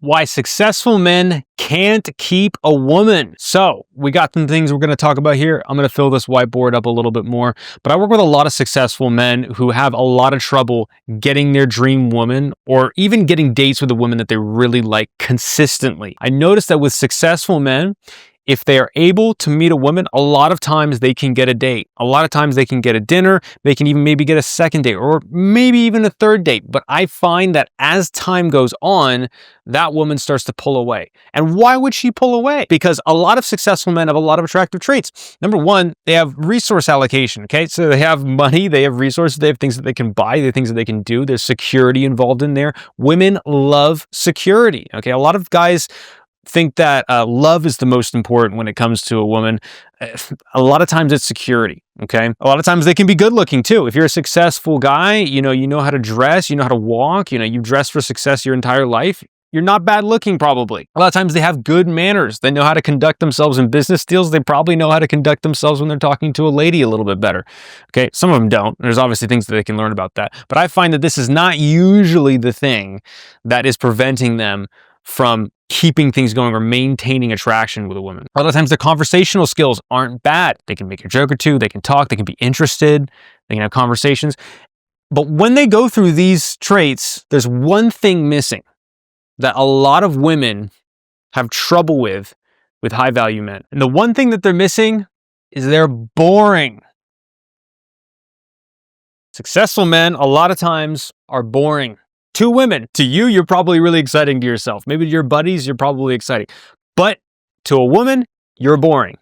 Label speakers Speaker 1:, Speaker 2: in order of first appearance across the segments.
Speaker 1: Why successful men can't keep a woman. So we got some things we're going to talk about here. I'm going to fill this whiteboard up a little bit more, but I work with a lot of successful men who have a lot of trouble getting their dream woman or even getting dates with a woman that they really like consistently. I noticed that with successful men, if they are able to meet a woman, a lot of times they can get a date. A lot of times they can get a dinner. They can even maybe get a second date or maybe even a third date. But I find that as time goes on, that woman starts to pull away. And why would she pull away? Because a lot of successful men have a lot of attractive traits. Number one, they have resource allocation, okay? So they have money, they have resources, they have things that they can buy, they have things that they can do. There's security involved in there. Women love security, okay? A lot of guys think that love is the most important when it comes to a woman. A lot of times it's security, okay? A lot of times they can be good looking too. If you're a successful guy, you know how to dress, you know how to walk, you dress for success your entire life. You're not bad looking probably. A lot of times they have good manners. They know how to conduct themselves in business deals. They probably know how to conduct themselves when they're talking to a lady a little bit better. Okay, some of them don't. There's obviously things that they can learn about that. But I find that this is not usually the thing that is preventing them from keeping things going or maintaining attraction with a woman. A lot of times their conversational skills aren't bad. They can make a joke or two, they can talk, they can be interested, they can have conversations. But when they go through these traits, there's one thing missing that a lot of women have trouble with high value men. And the one thing that they're missing is they're boring. Successful men a lot of times are boring. To women, to you, you're probably really exciting to yourself. Maybe to your buddies, you're probably exciting. But to a woman, you're boring.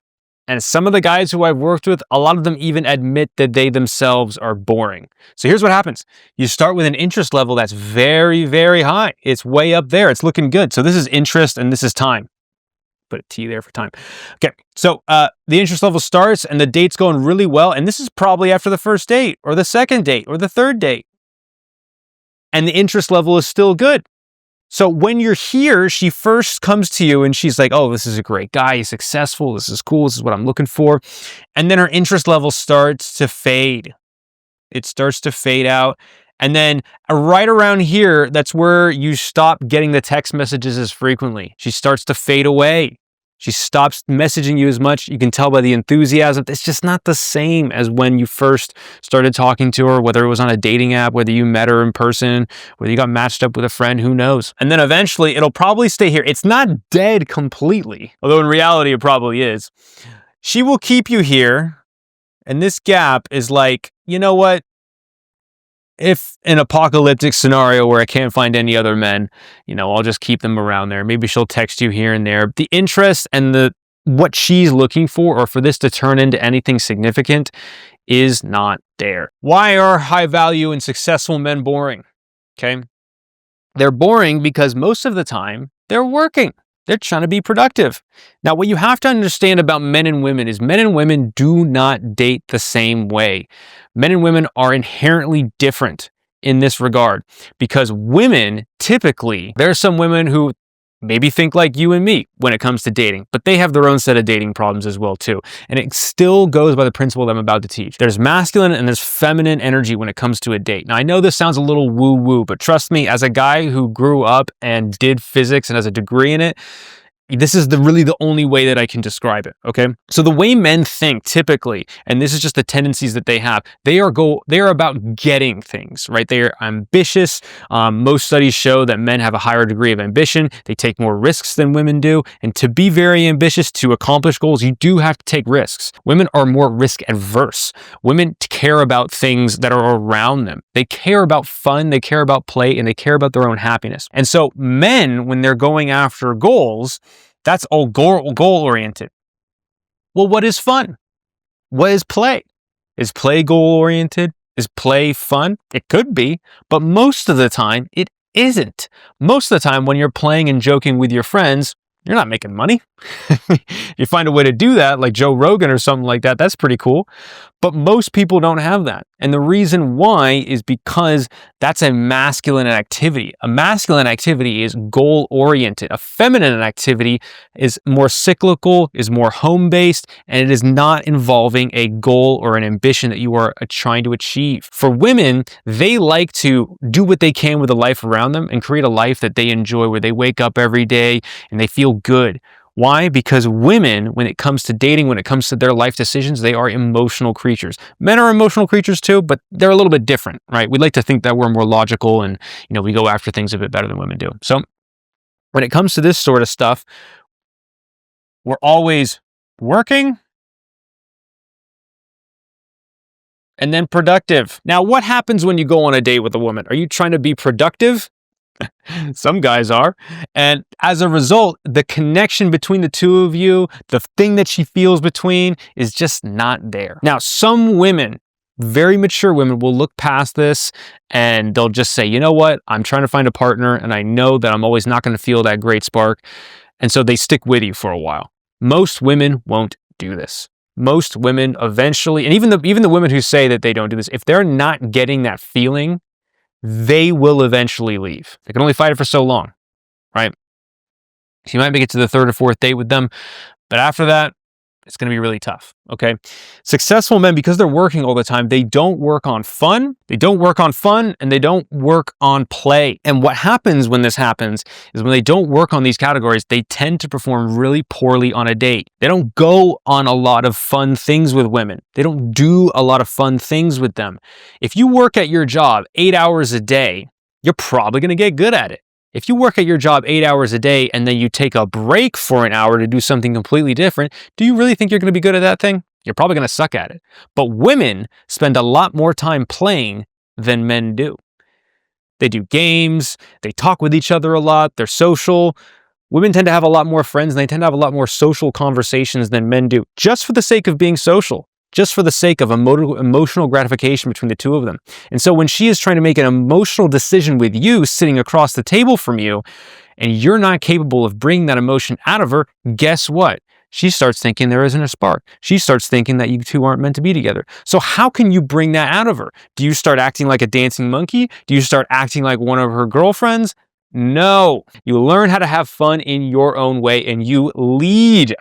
Speaker 1: And some of the guys who I've worked with, a lot of them even admit that they themselves are boring. So here's what happens. You start with an interest level that's very, very high. It's way up there. It's looking good. So this is interest and this is time. Put a T there for time. Okay, so the interest level starts and the date's going really well. And this is probably after the first date or the second date or the third date. And the interest level is still good. So when you're here, she first comes to you and she's like, oh, this is a great guy. He's successful. This is cool. This is what I'm looking for. And then her interest level starts to fade. It starts to fade out. And then right around here, that's where you stop getting the text messages as frequently. She starts to fade away. She stops messaging you as much. You can tell by the enthusiasm. It's just not the same as when you first started talking to her, whether it was on a dating app, whether you met her in person, whether you got matched up with a friend, who knows? And then eventually it'll probably stay here. It's not dead completely, although in reality it probably is. She will keep you here. And this gap is like, you know what? If an apocalyptic scenario where I can't find any other men, I'll just keep them around there. Maybe she'll text you here and there. The interest and what she's looking for, or for this to turn into anything significant, is not there. Why are high value and successful men boring? Okay. They're boring because most of the time they're working. They're trying to be productive. Now, what you have to understand about men and women is men and women do not date the same way. Men and women are inherently different in this regard because women typically, there are some women who maybe think like you and me when it comes to dating, but they have their own set of dating problems as well too. And it still goes by the principle that I'm about to teach. There's masculine and there's feminine energy when it comes to a date. Now, I know this sounds a little woo-woo, but trust me, as a guy who grew up and did physics and has a degree in it, this is really the only way that I can describe it, okay? So the way men think typically, and this is just the tendencies that they have, they are about getting things, right? They are ambitious. Most studies show that men have a higher degree of ambition. They take more risks than women do. And to be very ambitious, to accomplish goals, you do have to take risks. Women are more risk adverse. Women care about things that are around them. They care about fun, they care about play, and they care about their own happiness. And so men, when they're going after goals, that's all goal-oriented. Well, what is fun? What is play? Is play goal-oriented? Is play fun? It could be, but most of the time, it isn't. Most of the time, when you're playing and joking with your friends, you're not making money. You find a way to do that, like Joe Rogan or something like that, that's pretty cool. But most people don't have that. And the reason why is because that's a masculine activity. A masculine activity is goal-oriented. A feminine activity is more cyclical, is more home-based, and it is not involving a goal or an ambition that you are trying to achieve. For women, they like to do what they can with the life around them and create a life that they enjoy, where they wake up every day and they feel good. Why? Because women, when it comes to dating, when it comes to their life decisions, they are emotional creatures. Men are emotional creatures too, but they're a little bit different, right? We like to think that we're more logical and, we go after things a bit better than women do. So when it comes to this sort of stuff, we're always working and then productive. Now, what happens when you go on a date with a woman? Are you trying to be productive? Some guys are. And as a result, the connection between the two of you, the thing that she feels between, is just not there. Now, some women, very mature women, will look past this and they'll just say, you know what? I'm trying to find a partner and I know that I'm always not going to feel that great spark. And so they stick with you for a while. Most women won't do this. Most women eventually, and even the women who say that they don't do this, if they're not getting that feeling, they will eventually leave. They can only fight it for so long, right? So you might make it to the third or fourth date with them, but after that, it's going to be really tough, okay? Successful men, because they're working all the time, they don't work on fun, and they don't work on play. And what happens when this happens is when they don't work on these categories, they tend to perform really poorly on a date. They don't go on a lot of fun things with women. They don't do a lot of fun things with them. If you work at your job 8 hours a day, you're probably going to get good at it. If you work at your job 8 hours a day and then you take a break for an hour to do something completely different, do you really think you're going to be good at that thing? You're probably going to suck at it. But women spend a lot more time playing than men do. They do games, they talk with each other a lot, they're social. Women tend to have a lot more friends and they tend to have a lot more social conversations than men do, just for the sake of being social. Just for the sake of emotional gratification between the two of them. And so when she is trying to make an emotional decision with you sitting across the table from you, and you're not capable of bringing that emotion out of her, guess what? She starts thinking there isn't a spark. She starts thinking that you two aren't meant to be together. So how can you bring that out of her? Do you start acting like a dancing monkey? Do you start acting like one of her girlfriends? No. You learn how to have fun in your own way and you lead.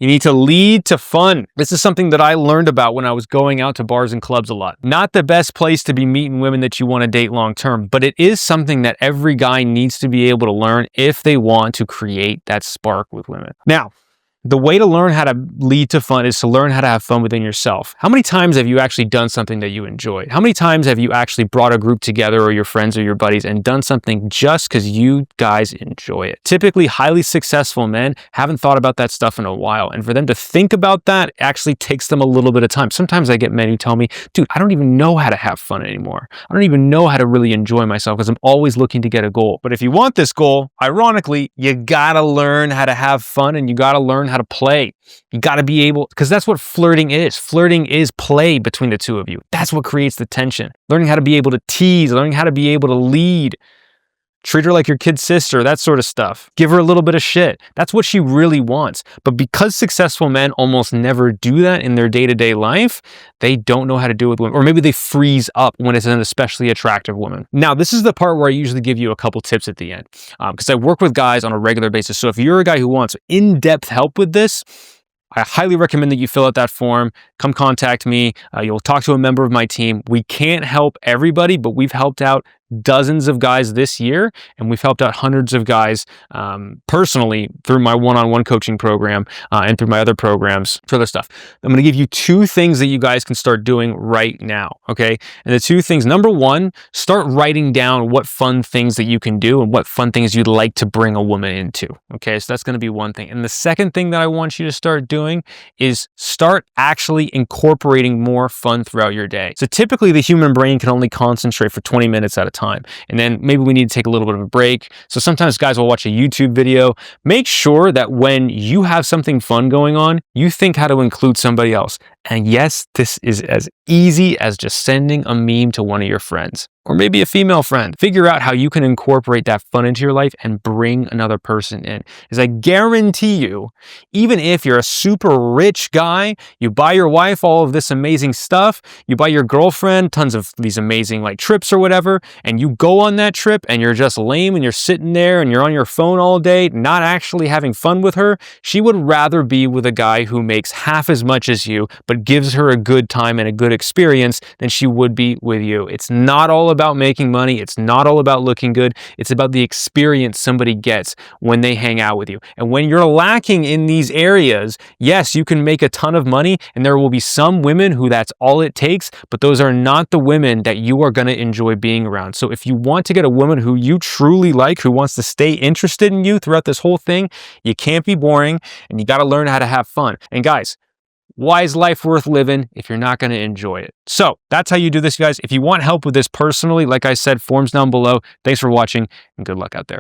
Speaker 1: You need to lead to fun. This is something that I learned about when I was going out to bars and clubs a lot. Not the best place to be meeting women that you want to date long term, but it is something that every guy needs to be able to learn if they want to create that spark with women. Now, the way to learn how to lead to fun is to learn how to have fun within yourself. How many times have you actually done something that you enjoyed? How many times have you actually brought a group together or your friends or your buddies and done something just because you guys enjoy it? Typically, highly successful men haven't thought about that stuff in a while. And for them to think about that actually takes them a little bit of time. Sometimes I get men who tell me, dude, I don't even know how to have fun anymore. I don't even know how to really enjoy myself because I'm always looking to get a goal. But if you want this goal, ironically, you gotta learn how to have fun and you gotta learn how to play. You got to be able, because that's what flirting is. Flirting is play between the two of you. That's what creates the tension. Learning how to be able to tease, learning how to be able to lead. Treat her like your kid sister, that sort of stuff. Give her a little bit of shit. That's what she really wants. But because successful men almost never do that in their day-to-day life, they don't know how to do it with women. Or maybe they freeze up when it's an especially attractive woman. Now, this is the part where I usually give you a couple tips at the end. Because I work with guys on a regular basis. So if you're a guy who wants in-depth help with this, I highly recommend that you fill out that form. Come contact me. You'll talk to a member of my team. We can't help everybody, but we've helped out dozens of guys this year, and we've helped out hundreds of guys personally through my one-on-one coaching program and through my other programs for other stuff. I'm going to give you 2 things that you guys can start doing right now, okay? And the 2 things, number 1, start writing down what fun things that you can do and what fun things you'd like to bring a woman into, okay? So that's going to be one thing. And the second thing that I want you to start doing is start actually incorporating more fun throughout your day. So typically the human brain can only concentrate for 20 minutes at a time. And then maybe we need to take a little bit of a break. So sometimes guys will watch a YouTube video. Make sure that when you have something fun going on, you think how to include somebody else. And yes, this is as easy as just sending a meme to one of your friends, or maybe a female friend. Figure out how you can incorporate that fun into your life and bring another person in. Because I guarantee you, even if you're a super rich guy, you buy your wife all of this amazing stuff, you buy your girlfriend tons of these amazing like trips or whatever, and you go on that trip and you're just lame and you're sitting there and you're on your phone all day, not actually having fun with her, she would rather be with a guy who makes half as much as you, but gives her a good time and a good experience than she would be with you. It's not all about making money. It's not all about looking good. It's about the experience somebody gets when they hang out with you. And when you're lacking in these areas, yes, you can make a ton of money, and there will be some women who that's all it takes, but those are not the women that you are going to enjoy being around. So if you want to get a woman who you truly like, who wants to stay interested in you throughout this whole thing, you can't be boring, and you got to learn how to have fun. And guys, why is life worth living if you're not going to enjoy it? So that's how you do this, guys. If you want help with this personally, like I said, forms down below. Thanks for watching, and good luck out there.